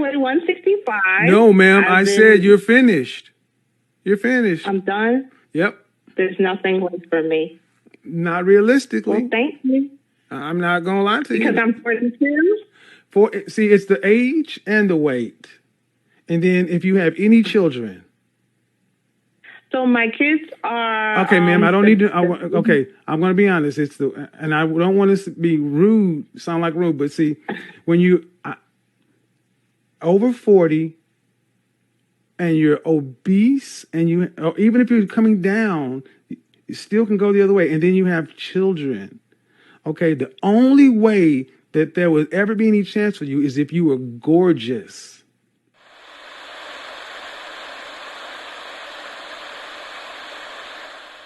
with 165. No, ma'am. I said you're finished. You're finished. I'm done. Yep. There's nothing left for me. Not realistically. Well, thank you. I'm not gonna lie to you. Because I'm 42? See, it's the age and the weight. And then if you have any children. So my kids are... Okay, ma'am, I don't need to... okay, I'm going to be honest. And I don't want to be rude, sound like rude, but see, when you over 40 and you're obese and or even if you're coming down, you still can go the other way. And then you have children. Okay, the only way that there would ever be any chance for you is if you were gorgeous.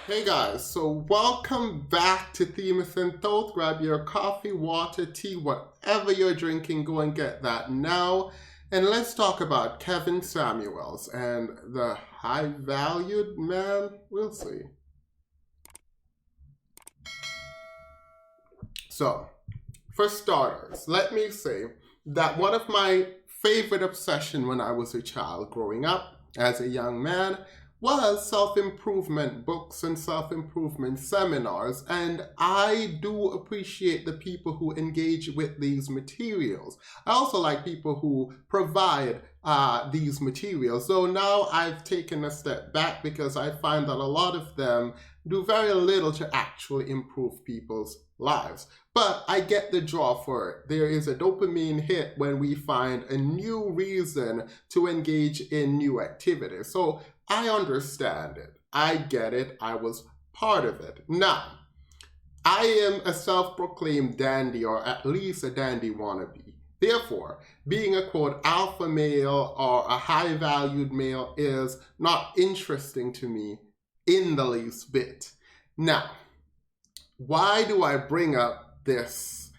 Hey guys, so welcome back to Themis and Thought. Grab your coffee, water, tea, whatever you're drinking, go and get that now. And let's talk about Kevin Samuels and the high-valued man. We'll see. So, for starters, let me say that one of my favorite obsessions when I was a child growing up as a young man was self-improvement books and self-improvement seminars, and I do appreciate the people who engage with these materials. I also like people who provide these materials, so now I've taken a step back because I find that a lot of them do very little to actually improve people's lives. But I get the draw for it. There is a dopamine hit when we find a new reason to engage in new activities. So I understand it. I get it. I was part of it. Now, I am a self-proclaimed dandy, or at least a dandy wannabe. Therefore, being a quote alpha male or a high-valued male is not interesting to me in the least bit. Now, why do I bring up this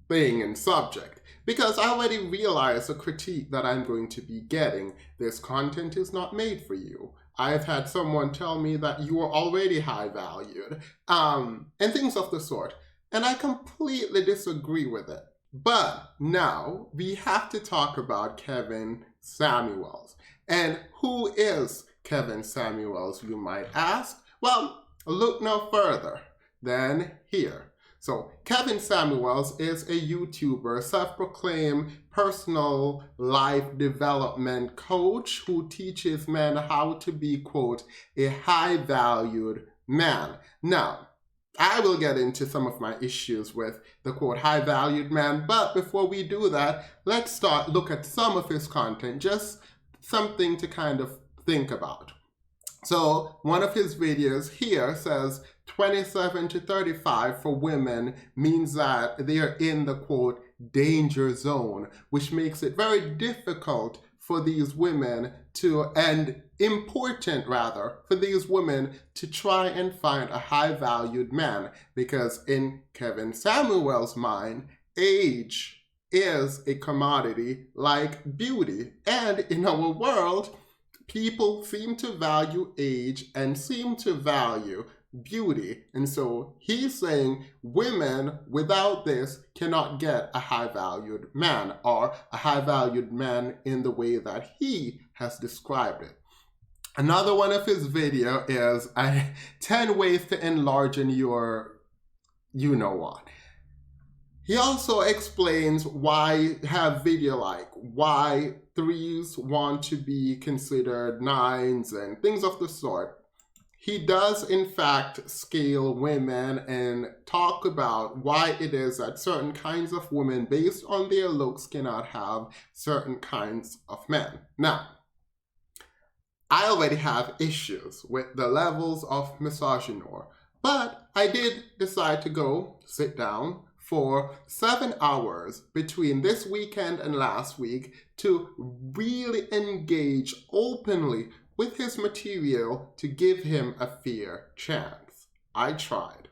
thing and subject? Because I already realize the critique that I'm going to be getting. This content is not made for you. I've had someone tell me that you are already high valued, and things of the sort. And I completely disagree with it. But now we have to talk about Kevin Samuels. And who is Kevin Samuels, you might ask? Well, look no further than here. So Kevin Samuels is a YouTuber, self-proclaimed personal life development coach who teaches men how to be, quote, a high-valued man. Now, I will get into some of my issues with the, quote, high-valued man, but before we do that, let's look at some of his content, just something to kind of think about. So one of his videos here says 27 to 35 for women means that they are in the, quote, danger zone, which makes it very difficult for these women to, and important rather, for these women to try and find a high-valued man, because in Kevin Samuels' mind, age is a commodity like beauty. And in our world, people seem to value age and seem to value beauty. And so he's saying women without this cannot get a high-valued man, or a high-valued man in the way that he has described it. Another one of his video is 10 ways to enlarge in your you-know-what. He also explains why have video like why 3s want to be considered 9s and things of the sort. He does, in fact, scale women and talk about why it is that certain kinds of women, based on their looks, cannot have certain kinds of men. Now, I already have issues with the levels of misogyny, but I did decide to go sit down for 7 hours between this weekend and last week to really engage openly with his material to give him a fair chance. I tried,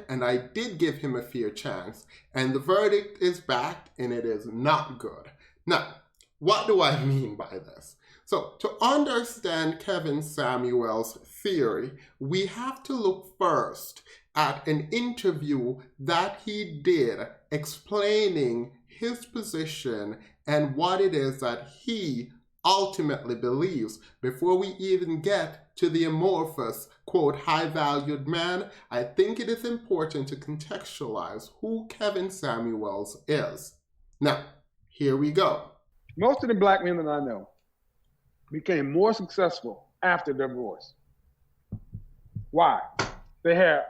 and I did give him a fair chance, and the verdict is back, and it is not good. Now, what do I mean by this? So, to understand Kevin Samuels' theory, we have to look first at an interview that he did explaining his position and what it is that he ultimately believes. Before we even get to the amorphous, quote, high-valued man, I think it is important to contextualize who Kevin Samuels is. Now, here we go. Most of the black men that I know became more successful after divorce. Why? They had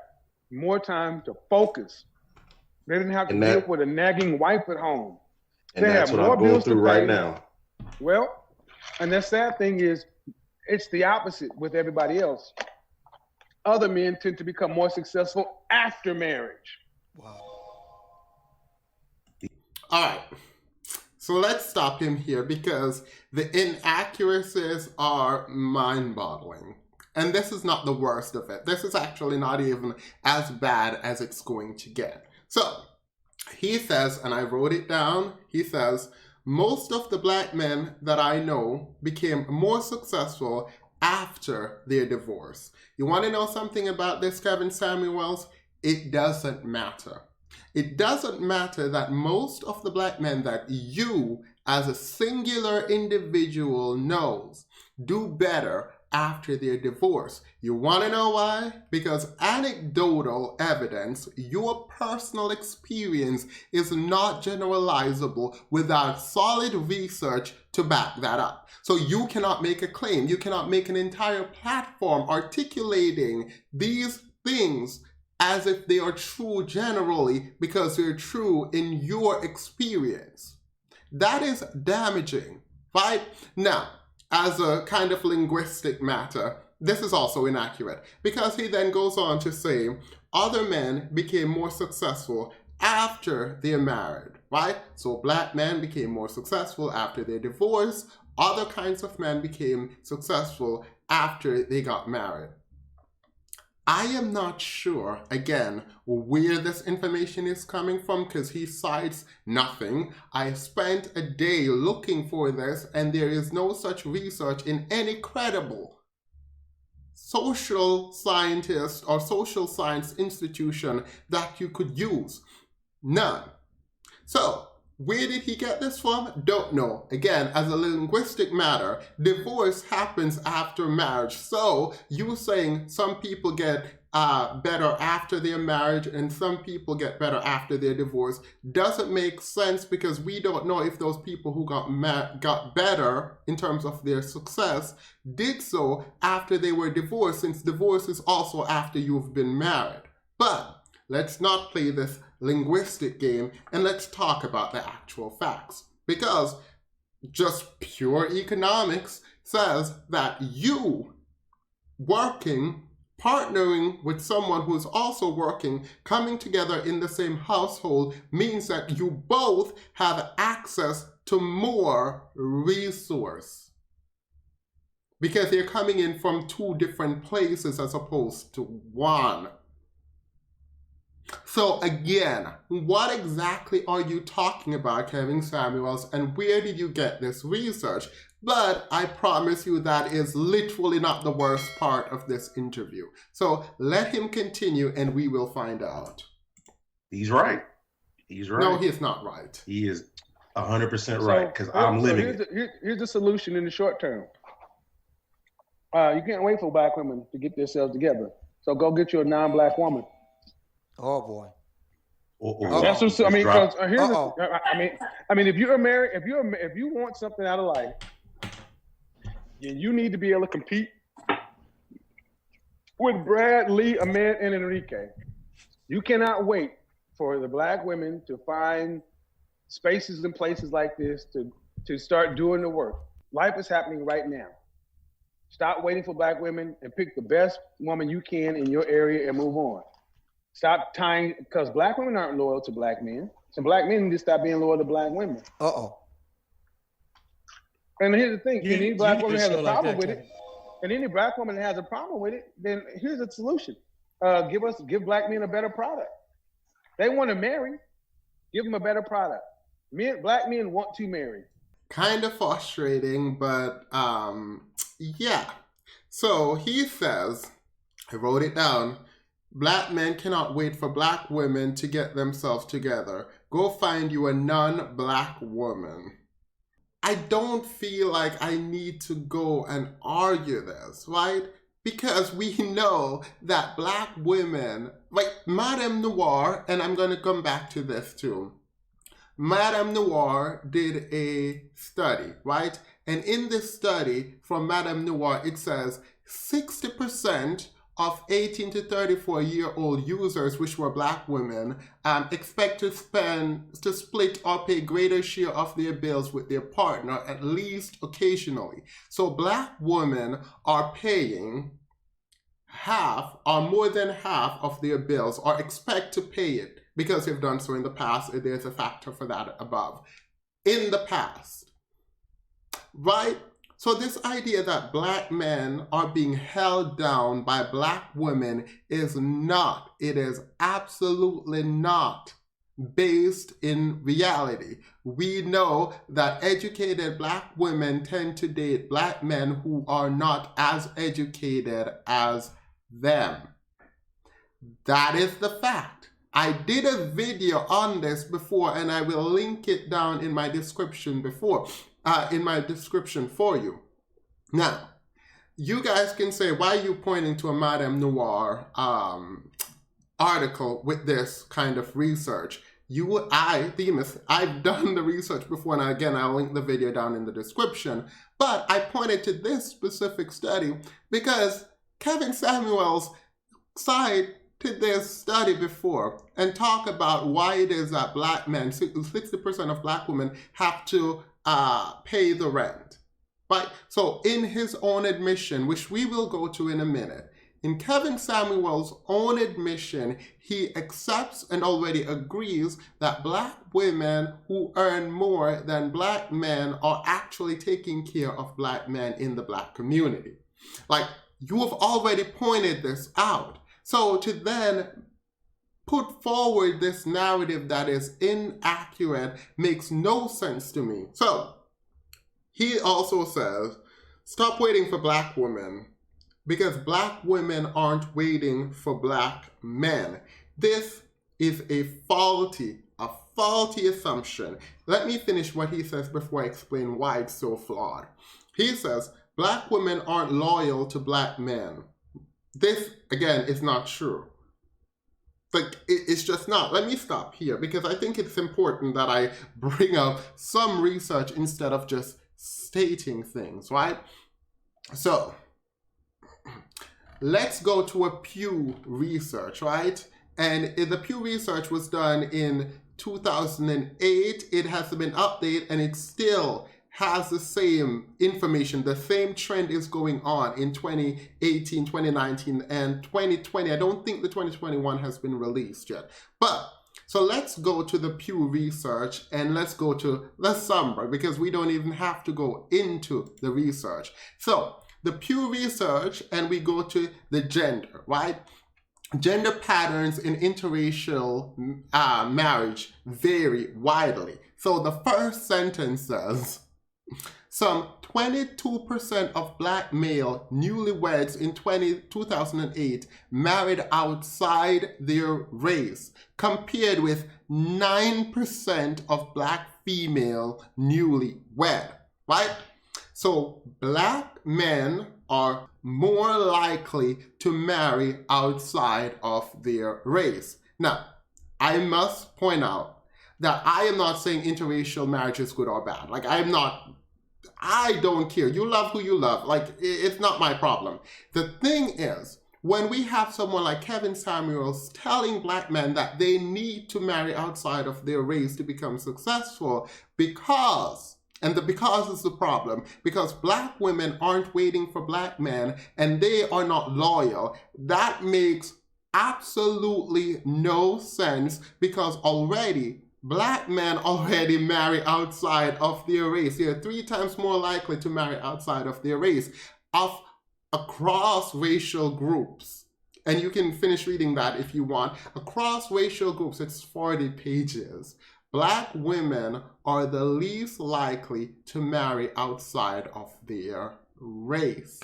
more time to focus. They didn't have to deal with a nagging wife at home. And they that's had what more I'm going bills through to pay. right now. Well, and the sad thing is, it's the opposite with everybody else. Other men tend to become more successful after marriage. Wow. All right. So let's stop him here because the inaccuracies are mind-boggling. And this is not the worst of it. This is actually not even as bad as it's going to get. So he says, and I wrote it down, he says, most of the black men that I know became more successful after their divorce. You want to know something about this, Kevin Samuels? It doesn't matter. It doesn't matter that most of the black men that you, as a singular individual, knows do better after their divorce. You want to know why? Because anecdotal evidence, your personal experience, is not generalizable without solid research to back that up. So you cannot make a claim. You cannot make an entire platform articulating these things as if they are true generally because they're true in your experience. That is damaging, right? Now, as a kind of linguistic matter, this is also inaccurate because he then goes on to say other men became more successful after they're married, right? So black men became more successful after their divorce. Other kinds of men became successful after they got married. I am not sure, again, where this information is coming from because he cites nothing. I spent a day looking for this and there is no such research in any credible social scientist or social science institution that you could use. None. So, where did he get this from? Don't know. Again, as a linguistic matter, divorce happens after marriage. So you saying some people get better after their marriage and some people get better after their divorce doesn't make sense because we don't know if those people who got better in terms of their success did so after they were divorced, since divorce is also after you've been married. But let's not play this linguistic game and let's talk about the actual facts, because just pure economics says that you partnering with someone who's also working, coming together in the same household means that you both have access to more resource because they're coming in from two different places as opposed to one. So again, what exactly are you talking about, Kevin Samuels, and where did you get this research? But I promise you that is literally not the worst part of this interview. So let him continue and we will find out. He's right. He's right. No, he's not right. He is 100% right because I'm living it. Here's the solution in the short term. You can't wait for black women to get themselves together. So go get you a non-black woman. Oh boy. That's what I mean. I mean, if you're married, if you want something out of life, you need to be able to compete with Brad, Lee, Ahmed, and Enrique. You cannot wait for the black women to find spaces and places like this to start doing the work. Life is happening right now. Stop waiting for black women and pick the best woman you can in your area and move on. Stop tying, because black women aren't loyal to black men. So black men need to stop being loyal to black women. And here's the thing, any black woman has a problem with it, and any black woman that has a problem with it, then here's the solution. Give black men a better product. They want to marry, give them a better product. Black men want to marry. Kind of frustrating, but yeah. So he says, I wrote it down, black men cannot wait for black women to get themselves together. Go find you a non-black woman. I don't feel like I need to go and argue this, right? Because we know that Black women, like Madame Noir, and I'm going to come back to this too. Madame Noir did a study, right? And in this study from Madame Noir, it says 60% of 18 to 34-year-old users, which were Black women, expect to split or pay greater share of their bills with their partner, at least occasionally. So Black women are paying half or more than half of their bills, or expect to pay it because they've done so in the past. There's a factor for that above. In the past, right? So this idea that Black men are being held down by Black women is not, it is absolutely not based in reality. We know that educated Black women tend to date Black men who are not as educated as them. That is the fact. I did a video on this before, and I will link it down in my description for you. Now, you guys can say, why are you pointing to a Madame Noir article with this kind of research? Themis, I've done the research before, and again, I'll link the video down in the description, but I pointed to this specific study because Kevin Samuels cited this study before and talk about why it is that Black men, 60% of Black women, have to pay the rent. Right? So in his own admission, which we will go to in a minute, in Kevin Samuel's own admission, he accepts and already agrees that Black women who earn more than Black men are actually taking care of Black men in the Black community. Like, you have already pointed this out. So to then put forward this narrative that is inaccurate makes no sense to me. So he also says, stop waiting for Black women because Black women aren't waiting for Black men. This is a faulty assumption. Let me finish what he says before I explain why it's so flawed. He says, Black women aren't loyal to Black men. This, again, is not true. Like, it's just not. Let me stop here because I think it's important that I bring up some research instead of just stating things, right? So, let's go to a Pew research, right? And the Pew research was done in 2008. It has been updated and it still has the same information. The same trend is going on in 2018, 2019, and 2020. I don't think the 2021 has been released yet. But, so let's go to the Pew research and let's go to the summary because we don't even have to go into the research. So, the Pew research, and we go to the gender, right? Gender patterns in interracial marriage vary widely. So the first sentence says, some 22% of Black male newlyweds in 2008 married outside their race, compared with 9% of Black female newlywed, right? So Black men are more likely to marry outside of their race. Now, I must point out that I am not saying interracial marriage is good or bad. Like, I don't care. You love who you love. Like, it's not my problem. The thing is, when we have someone like Kevin Samuels telling Black men that they need to marry outside of their race to become successful because is the problem, because Black women aren't waiting for Black men and they are not loyal, that makes absolutely no sense because Black men already marry outside of their race. They are 3 times more likely to marry outside of their race across racial groups. And you can finish reading that if you want. Across racial groups, it's 40 pages. Black women are the least likely to marry outside of their race.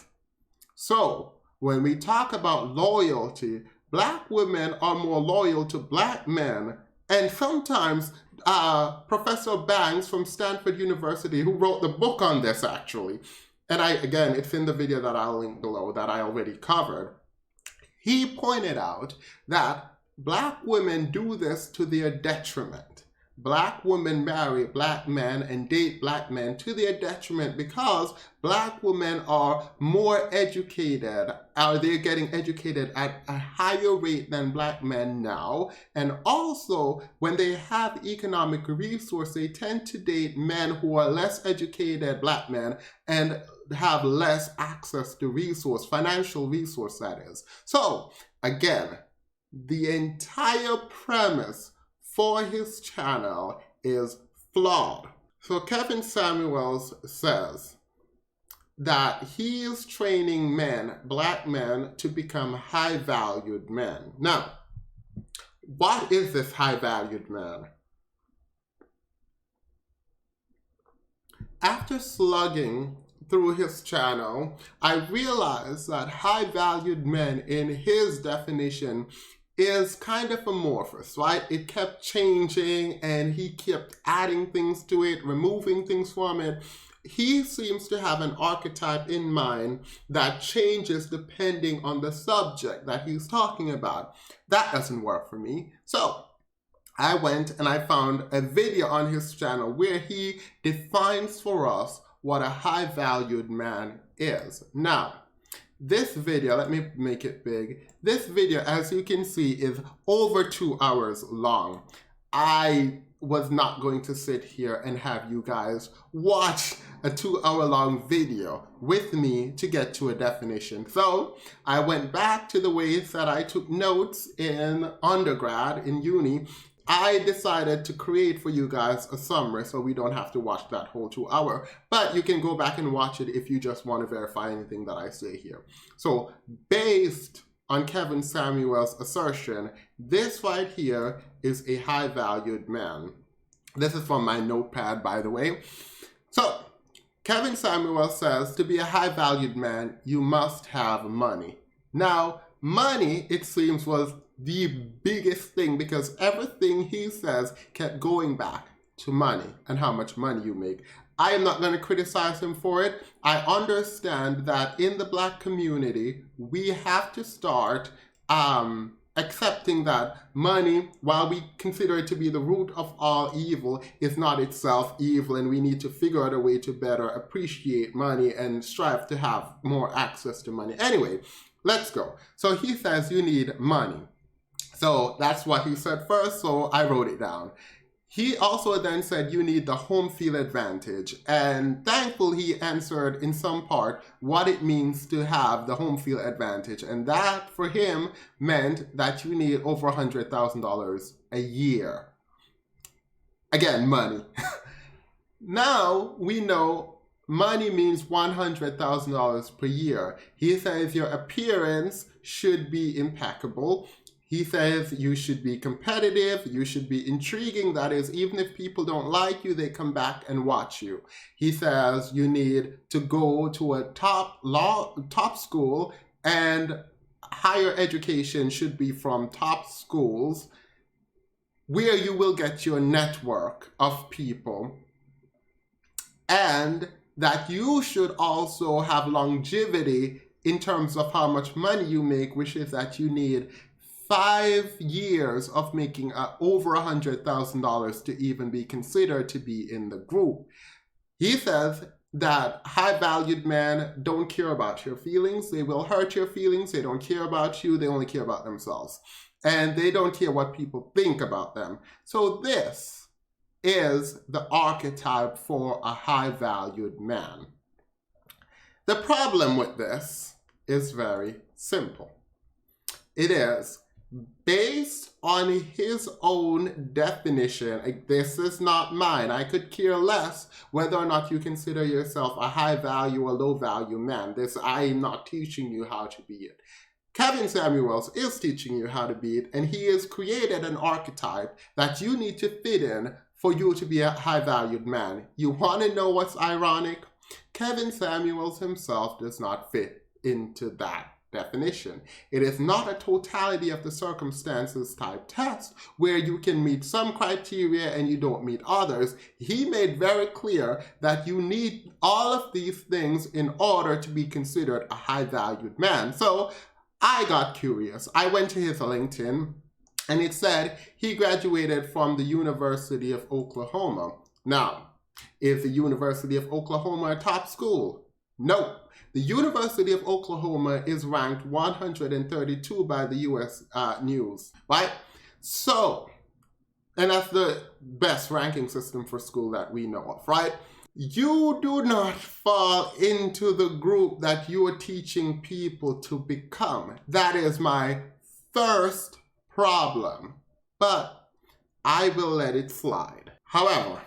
So, when we talk about loyalty, Black women are more loyal to Black men And sometimes Professor Banks from Stanford University, who wrote the book on this actually, and again, it's in the video that I'll link below that I already covered, he pointed out that Black women do this to their detriment. Black women marry Black men and date Black men to their detriment because Black women are more educated, they're getting educated at a higher rate than Black men now. And also, when they have economic resource, they tend to date men who are less educated, Black men, and have less access to resource, financial resource that is. So, again, the entire premise for his channel is flawed. So Kevin Samuels says that he is training men, Black men, to become high-valued men. Now, what is this high-valued man? After slugging through his channel, I realized that high-valued men in his definition is kind of amorphous, right? It kept changing and he kept adding things to it, removing things from it. He seems to have an archetype in mind that changes depending on the subject that he's talking about. That doesn't work for me. So I went and I found a video on his channel where he defines for us what a high-valued man is. Now, this video, let me make it big. This video, as you can see, is over 2 hours long. I was not going to sit here and have you guys watch a 2 hour long video with me to get to a definition. So I went back to the ways that I took notes in undergrad, in uni. I decided to create for you guys a summary so we don't have to watch that whole 2 hour, but you can go back and watch it if you just want to verify anything that I say here. So based on Kevin Samuels' assertion, this right here is a high-valued man. This is from my notepad, by the way. So Kevin Samuels says to be a high-valued man, you must have money. Now, money, it seems, was the biggest thing because everything he says kept going back to money and how much money you make. I am not going to criticize him for it. I understand that in the Black community, we have to start accepting that money, while we consider it to be the root of all evil, is not itself evil, and we need to figure out a way to better appreciate money and strive to have more access to money. Anyway, let's go. So he says you need money. So that's what he said first, so I wrote it down. He also then said you need the home field advantage, and thankfully he answered in some part what it means to have the home field advantage, and that for him meant that you need over $100,000 a year. Again, money. Now we know money means $100,000 per year. He says your appearance should be impeccable. He says you should be competitive, you should be intriguing. That is, even if people don't like you, they come back and watch you. He says you need to go to a top school, and higher education should be from top schools where you will get your network of people. And that you should also have longevity in terms of how much money you make, which is that you need 5 years of making over $100,000 to even be considered to be in the group. He says that high-valued men don't care about your feelings. They will hurt your feelings. They don't care about you. They only care about themselves. And they don't care what people think about them. So this is the archetype for a high-valued man. The problem with this is very simple. It is based on his own definition. This is not mine. I could care less whether or not you consider yourself a high value or low value man. This, I am not teaching you how to be it. Kevin Samuels is teaching you how to be it, and he has created an archetype that you need to fit in for you to be a high valued man. You want to know what's ironic? Kevin Samuels himself does not fit into that definition. It is not a totality of the circumstances type test where you can meet some criteria and you don't meet others. He made very clear that you need all of these things in order to be considered a high-valued man. So I got curious. I went to his LinkedIn and it said he graduated from the University of Oklahoma. Now, is the University of Oklahoma a top school? No. The University of Oklahoma is ranked 132 by the U.S. News, right? So, and that's the best ranking system for school that we know of, right? You do not fall into the group that you are teaching people to become. That is my first problem, but I will let it slide. However,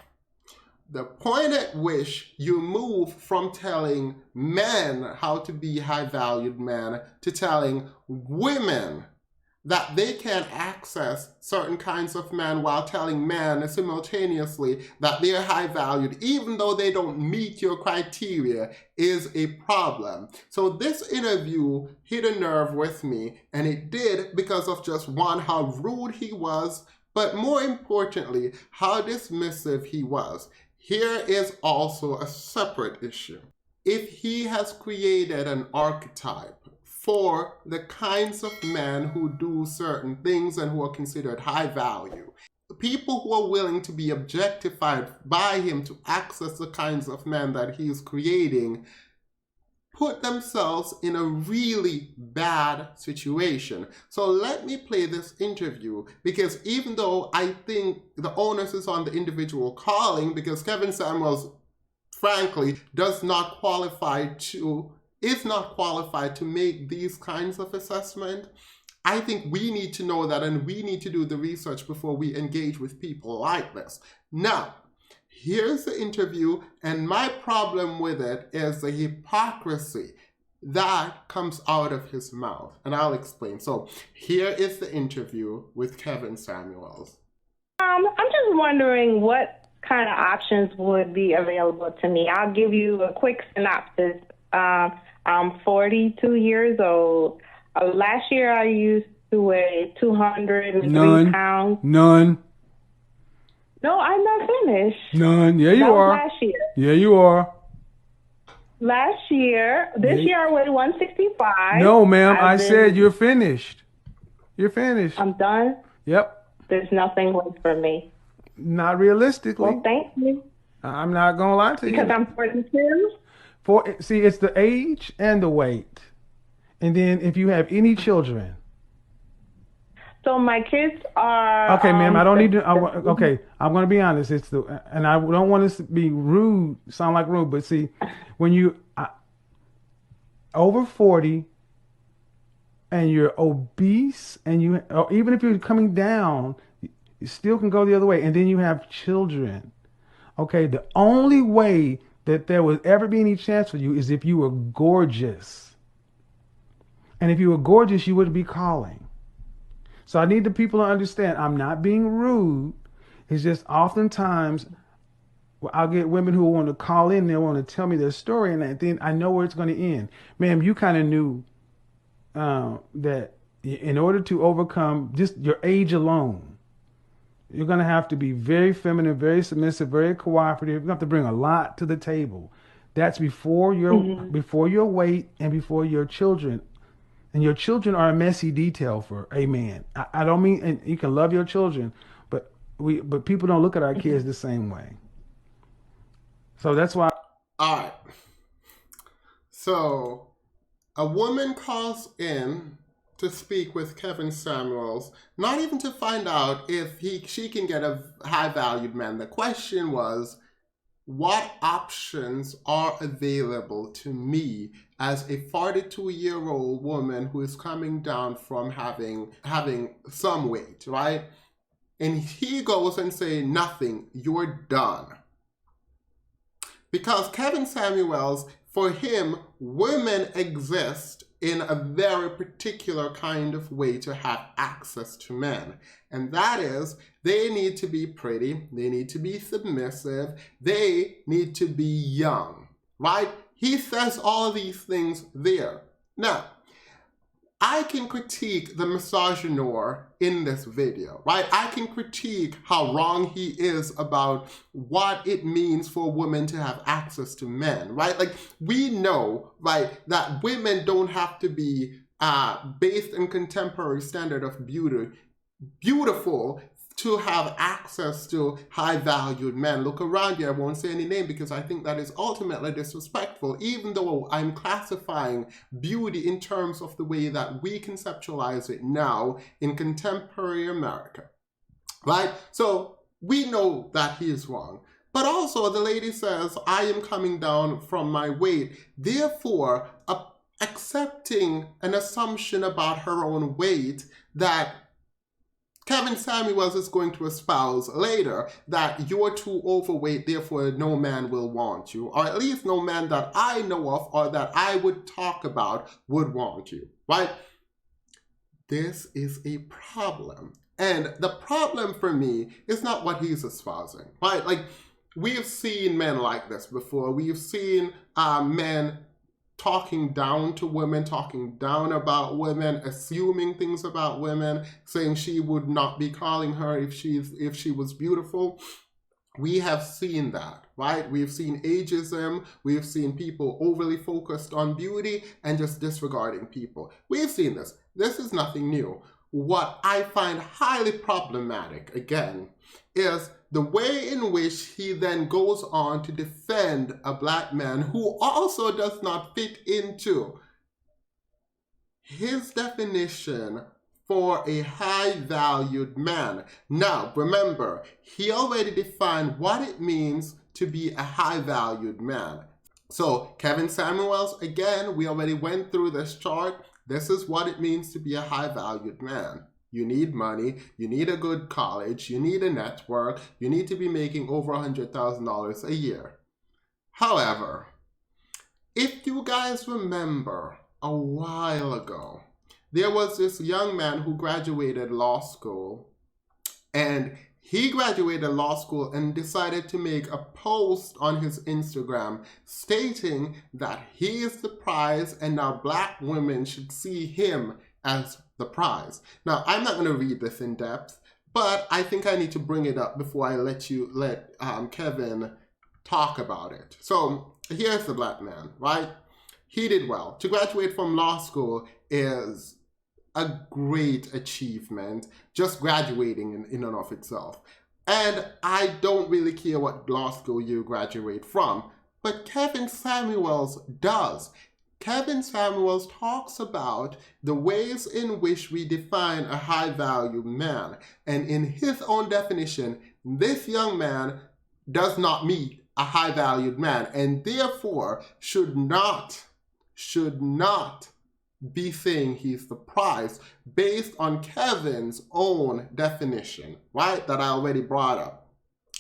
the point at which you move from telling men how to be high-valued men to telling women that they can access certain kinds of men while telling men simultaneously that they're high-valued, even though they don't meet your criteria, is a problem. So this interview hit a nerve with me, and it did because of just one, how rude he was, but more importantly, how dismissive he was. Here is also a separate issue. If he has created an archetype for the kinds of men who do certain things and who are considered high value, people who are willing to be objectified by him to access the kinds of men that he is creating, put themselves in a really bad situation. So let me play this interview, because even though I think the onus is on the individual calling, because Kevin Samuels, frankly, is not qualified to make these kinds of assessment, I think we need to know that, and we need to do the research before we engage with people like this. Now, here's the interview, and my problem with it is the hypocrisy that comes out of his mouth, and I'll explain. So here is the interview with Kevin Samuels. I'm just wondering what kind of options would be available to me. I'll give you a quick synopsis. I'm 42 years old. Last year I used to weigh 203 pounds. None. No, I'm not finished. None. Yeah, you are. Last year. Yeah, you are. Last year, this year I weighed 165. No, ma'am, I said you're finished. You're finished. I'm done? Yep. There's nothing left for me. Not realistically. Well, thank you. I'm not going to lie to you. Because I'm 42? See, it's the age and the weight. And then if you have any children. So my kids are... Okay, ma'am, I don't need to... okay, I'm going to be honest. And I don't want this to be rude, sound like rude, but see, when you over 40 and you're obese, and or even if you're coming down, you still can go the other way. And then you have children. Okay, the only way that there would ever be any chance for you is if you were gorgeous. And if you were gorgeous, you wouldn't be calling. So I need the people to understand, I'm not being rude. It's just oftentimes I'll get women who want to call in, they want to tell me their story, and then I know where it's going to end. Ma'am, you kind of knew that in order to overcome just your age alone, you're going to have to be very feminine, very submissive, very cooperative. You're going to have to bring a lot to the table. That's before your weight and before your children. And your children are a messy detail for a man. I don't mean, and you can love your children, but people don't look at our kids the same way. So that's why. All right. So a woman calls in to speak with Kevin Samuels, not even to find out if she can get a high-valued man. The question was, what options are available to me as a 42-year-old woman who is coming down from having some weight, right? And he goes and say, nothing, you're done. Because Kevin Samuels, for him, women exist in a very particular kind of way to have access to men. And that is, they need to be pretty, they need to be submissive, they need to be young, right? He says all of these things there. Now, I can critique the misogynoir in this video, right? I can critique how wrong he is about what it means for women to have access to men, right? Like, we know, right, that women don't have to be based in contemporary standard of beautiful to have access to high-valued men. Look around you. I won't say any name because I think that is ultimately disrespectful, even though I'm classifying beauty in terms of the way that we conceptualize it now in contemporary America, right? So we know that he is wrong. But also the lady says, I am coming down from my weight. Therefore, accepting an assumption about her own weight that Kevin Samuels is going to espouse later, that you're too overweight, therefore no man will want you, or at least no man that I know of or that I would talk about would want you, right? This is a problem. And the problem for me is not what he's espousing, right? Like, we've seen men like this before. We've seen men talking down to women, talking down about women, assuming things about women, saying she would not be calling her if she was beautiful. We have seen that, right? We've seen ageism. We've seen people overly focused on beauty and just disregarding people. We've seen this. This is nothing new. What I find highly problematic, again, is the way in which he then goes on to defend a black man who also does not fit into his definition for a high-valued man. Now, remember, he already defined what it means to be a high-valued man. So, Kevin Samuels, again, we already went through this chart. This is what it means to be a high-valued man. You need money, you need a good college, you need a network, you need to be making over $100,000 a year. However, if you guys remember a while ago, there was this young man who graduated law school, and he graduated law school and decided to make a post on his Instagram stating that he is the prize and now black women should see him as the prize. Now, I'm not going to read this in depth, but I think I need to bring it up before I let Kevin talk about it. So here's the black man, right? He did well. To graduate from law school is a great achievement, just graduating in and of itself. And I don't really care what law school you graduate from, but Kevin Samuels does. Kevin Samuels talks about the ways in which we define a high-value man. And in his own definition, this young man does not meet a high-valued man and therefore should not be saying he's the prize based on Kevin's own definition, right? That I already brought up.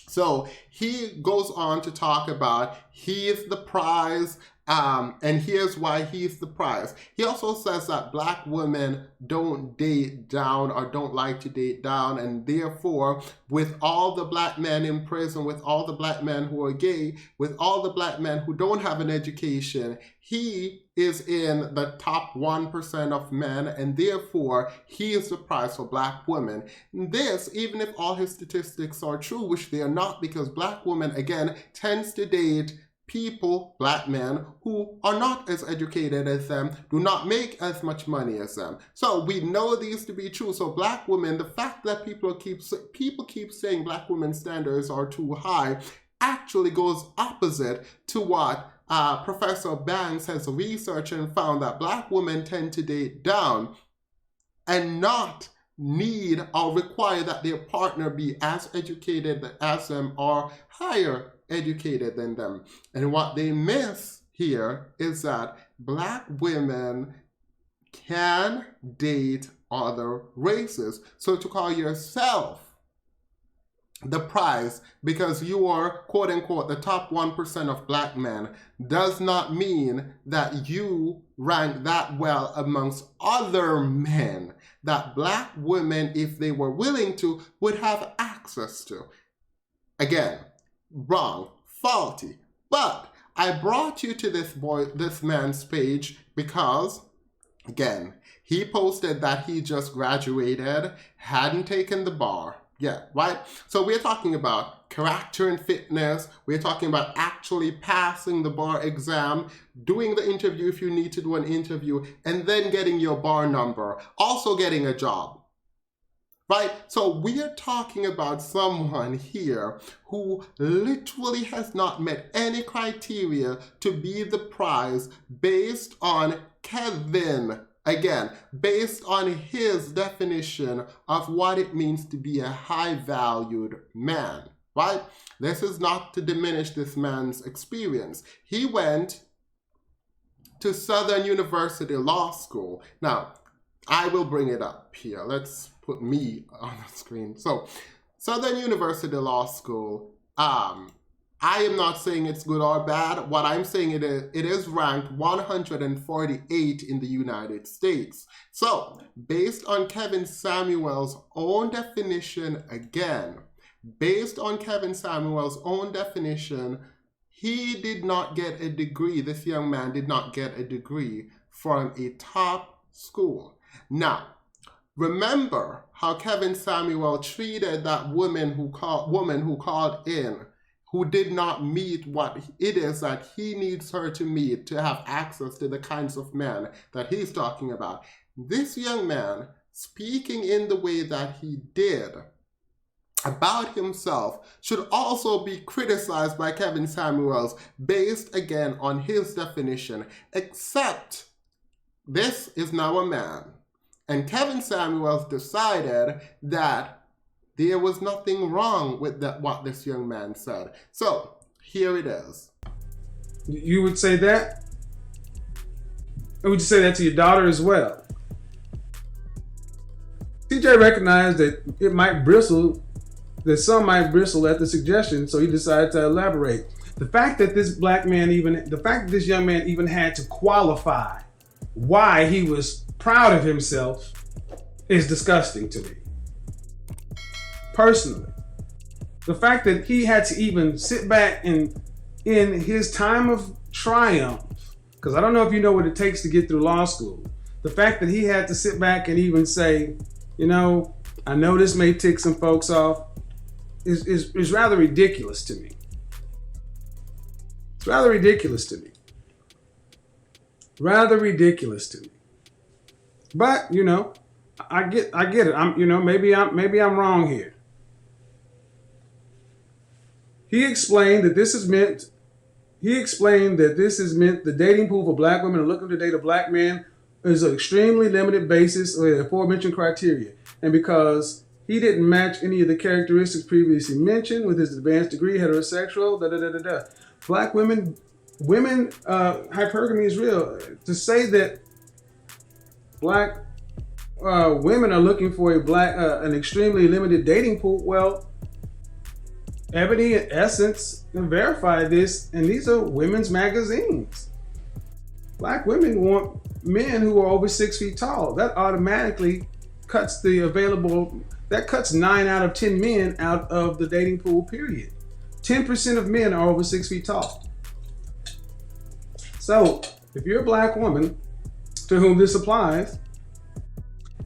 So he goes on to talk about he is the prize, and here's why he's the prize. He also says that black women don't date down or don't like to date down, and therefore, with all the black men in prison, with all the black men who are gay, with all the black men who don't have an education, he is in the top 1% of men, and therefore, he is the prize for black women. This, even if all his statistics are true, which they are not, because black women, again, tends to date people, black men, who are not as educated as them, do not make as much money as them. So we know these to be true. So black women, the fact that people keep saying black women's standards are too high actually goes opposite to what Professor Banks has researched and found, that black women tend to date down and not need or require that their partner be as educated as them or higher educated than them. And what they miss here is that black women can date other races. So to call yourself the prize because you are, quote unquote, the top 1% of black men does not mean that you rank that well amongst other men that black women, if they were willing to, would have access to. Again, wrong, faulty. But I brought you to this man's page because Again, he posted that he just graduated, hadn't taken the bar yet, right? So we're talking about character and fitness. We're talking about actually passing the bar exam, doing the interview if you need to do an interview, and then getting your bar number, also getting a job. Right? So we are talking about someone here who literally has not met any criteria to be the prize based on Kevin. Again, based on his definition of what it means to be a high-valued man. Right? This is not to diminish this man's experience. He went to Southern University Law School. Now, I will bring it up here. Let's put me on the screen. So, Southern University Law School, I am not saying it's good or bad. What I'm saying it is ranked 148 in the United States. So, based on Kevin Samuel's own definition again, he did not get a degree. This young man did not get a degree from a top school. Now, remember how Kevin Samuel treated that woman who called in, who did not meet what it is that he needs her to meet to have access to the kinds of men that he's talking about. This young man, speaking in the way that he did about himself, should also be criticized by Kevin Samuels based again on his definition, except this is now a man. And Kevin Samuels decided that there was nothing wrong with what this young man said. So, here it is. You would say that? Or would you say that to your daughter as well? TJ recognized that some might bristle at the suggestion, so he decided to elaborate. The fact that this young man even had to qualify why he was proud of himself is disgusting to me. Personally, the fact that he had to even sit back and in his time of triumph, because I don't know if you know what it takes to get through law school, the fact that he had to sit back and even say, I know this may tick some folks off, is rather ridiculous to me. It's rather ridiculous to me. But I get it. Maybe I'm wrong here. He explained that this is meant the dating pool for black women are looking to date a black man is an extremely limited basis of the aforementioned criteria. And because he didn't match any of the characteristics previously mentioned with his advanced degree, heterosexual, Black women, hypergamy is real. To say that black women are looking for an extremely limited dating pool, well, Ebony and Essence can verify this, and these are women's magazines. Black women want men who are over 6 feet tall. That automatically cuts 9 out of 10 men out of the dating pool, period. 10% of men are over 6 feet tall. So, if you're a black woman to whom this applies,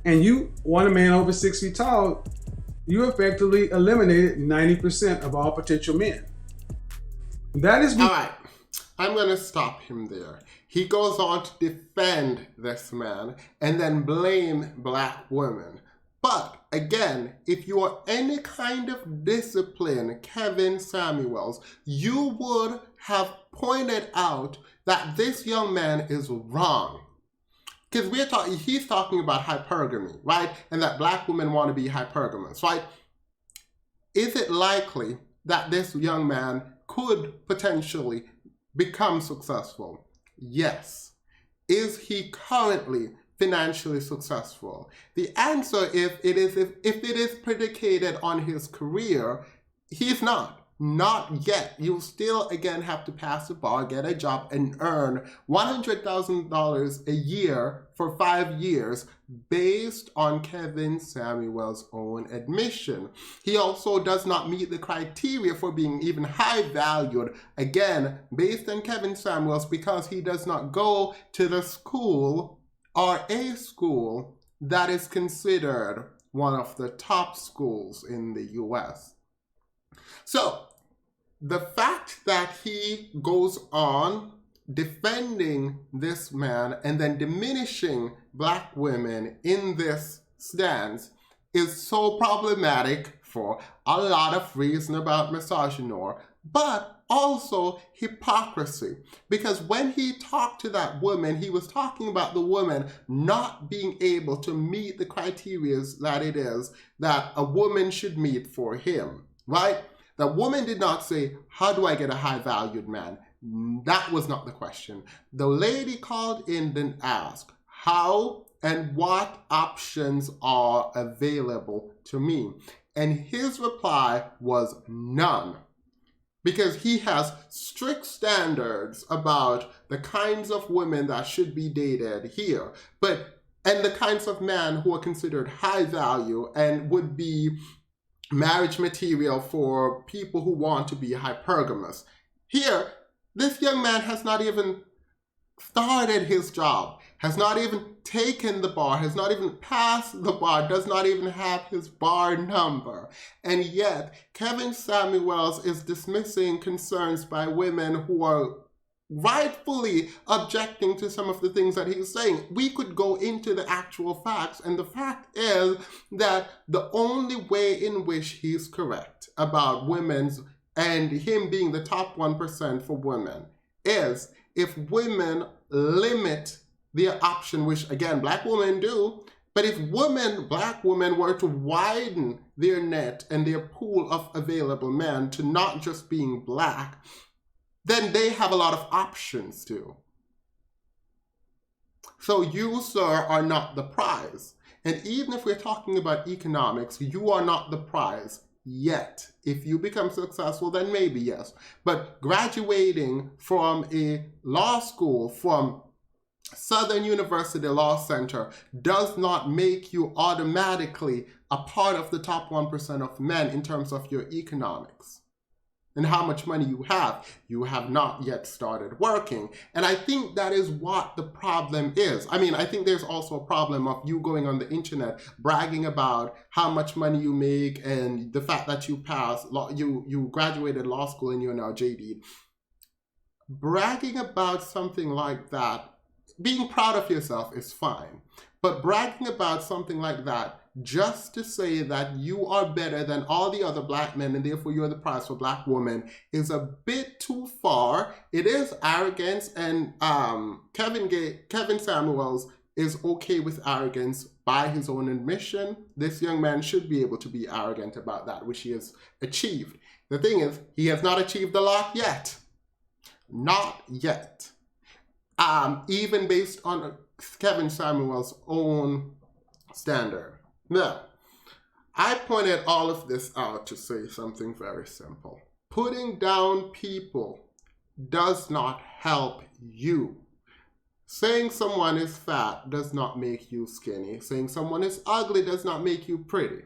and you want a man over 6 feet tall, you effectively eliminated 90% of all potential men. That is all right. I'm going to stop him there. He goes on to defend this man and then blame black women. But again, if you are any kind of discipline, Kevin Samuels, you would have pointed out that this young man is wrong. Because he's talking about hypergamy, right? And that black women want to be hypergamous, right? Is it likely that this young man could potentially become successful? Yes. Is he currently financially successful? The answer, if it is predicated on his career, he's not. Not yet. You still, again, have to pass the bar, get a job, and earn $100,000 a year for 5 years based on Kevin Samuel's own admission. He also does not meet the criteria for being even high valued, again, based on Kevin Samuel's, because he does not go to the school are a school that is considered one of the top schools in the US. So the fact that he goes on defending this man and then diminishing black women in this stance is so problematic for a lot of reasons about misogyny, but also hypocrisy. Because when he talked to that woman, he was talking about the woman not being able to meet the criteria that it is that a woman should meet for him, right? The woman did not say, how do I get a high-valued man? That was not the question. The lady called in and asked, how and what options are available to me? And his reply was none. Because he has strict standards about the kinds of women that should be dated here, and the kinds of men who are considered high value and would be marriage material for people who want to be hypergamous. Here, this young man has not even started his job, has not even taken the bar, has not even passed the bar, does not even have his bar number. And yet, Kevin Samuels is dismissing concerns by women who are rightfully objecting to some of the things that he's saying. We could go into the actual facts, and the fact is that the only way in which he's correct about women's and him being the top 1% for women is if women limit their option, which again, black women do, but if black women were to widen their net and their pool of available men to not just being black, then they have a lot of options too. So you, sir, are not the prize. And even if we're talking about economics, you are not the prize yet. If you become successful, then maybe yes. But graduating from a law school, from Southern University Law Center, does not make you automatically a part of the top 1% of men in terms of your economics and how much money you have. You have not yet started working. And I think that is what the problem is. I mean, I think there's also a problem of you going on the internet bragging about how much money you make and the fact that you passed law, you graduated law school and you're now JD. Bragging about something like that, being proud of yourself is fine. But bragging about something like that just to say that you are better than all the other black men and therefore you're the prize for black women is a bit too far. It is arrogance, and Kevin Samuels is okay with arrogance by his own admission. This young man should be able to be arrogant about that, which he has achieved. The thing is, he has not achieved a lot yet. Not yet. Even based on Kevin Samuels' own standard. Now, I pointed all of this out to say something very simple. Putting down people does not help you. Saying someone is fat does not make you skinny. Saying someone is ugly does not make you pretty.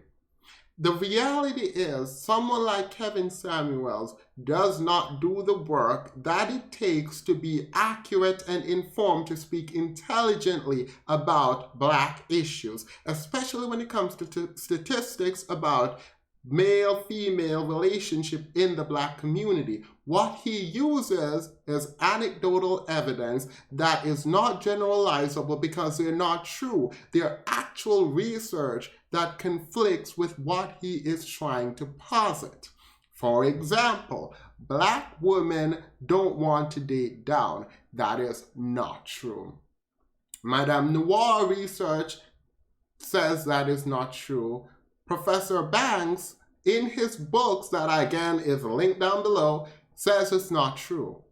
The reality is, someone like Kevin Samuels does not do the work that it takes to be accurate and informed to speak intelligently about black issues, especially when it comes to statistics about male-female relationship in the black community. What he uses is anecdotal evidence that is not generalizable because they're not true. They're actual research that conflicts with what he is trying to posit. For example, black women don't want to date down. That is not true. Madame Noir research says that is not true. Professor Banks, in his books that again is linked down below, says it's not true.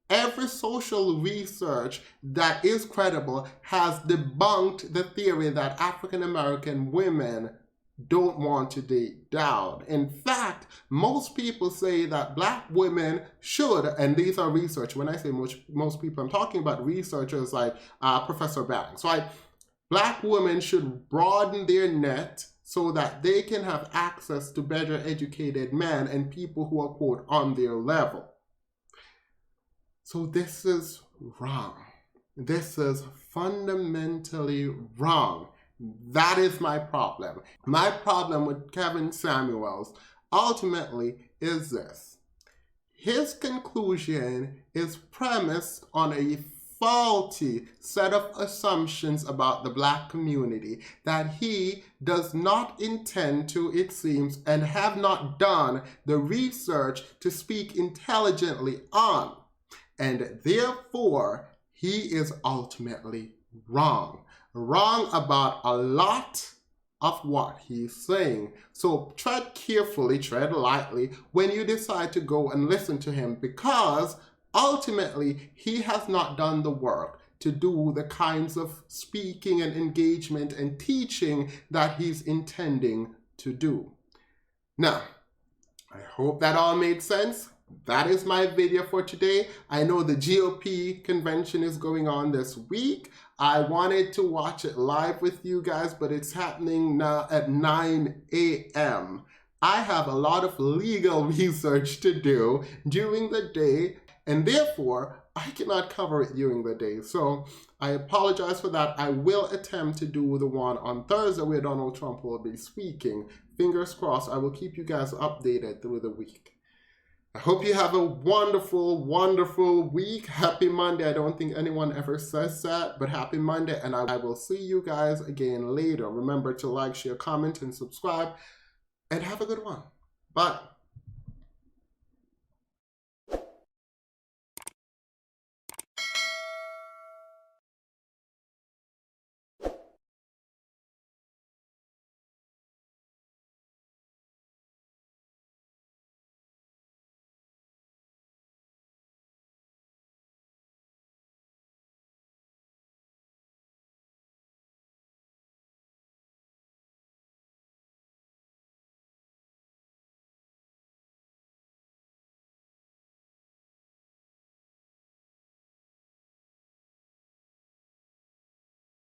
Every social research that is credible has debunked the theory that African American women don't want to date down. In fact, most people say that black women should, and these are research. When I say most people, I'm talking about researchers like Professor Banks, right? Black women should broaden their net so that they can have access to better educated men and people who are, quote, on their level. So this is wrong. This is fundamentally wrong. That is my problem. My problem with Kevin Samuels ultimately is this. His conclusion is premised on a faulty set of assumptions about the Black community that he does not intend to, it seems, and have not done the research to speak intelligently on. And therefore, he is ultimately wrong. Wrong about a lot of what he's saying. So tread carefully, tread lightly when you decide to go and listen to him, because ultimately he has not done the work to do the kinds of speaking and engagement and teaching that he's intending to do. Now, I hope that all made sense. That is my video for today. I know the GOP convention is going on this week. I wanted to watch it live with you guys, but it's happening now at 9 a.m. I have a lot of legal research to do during the day, and therefore I cannot cover it during the day. So I apologize for that. I will attempt to do the one on Thursday where Donald Trump will be speaking. Fingers crossed. I will keep you guys updated through the week. I hope you have a wonderful, wonderful week. Happy Monday. I don't think anyone ever says that, but happy Monday. And I will see you guys again later. Remember to like, share, comment, and subscribe. And have a good one. Bye.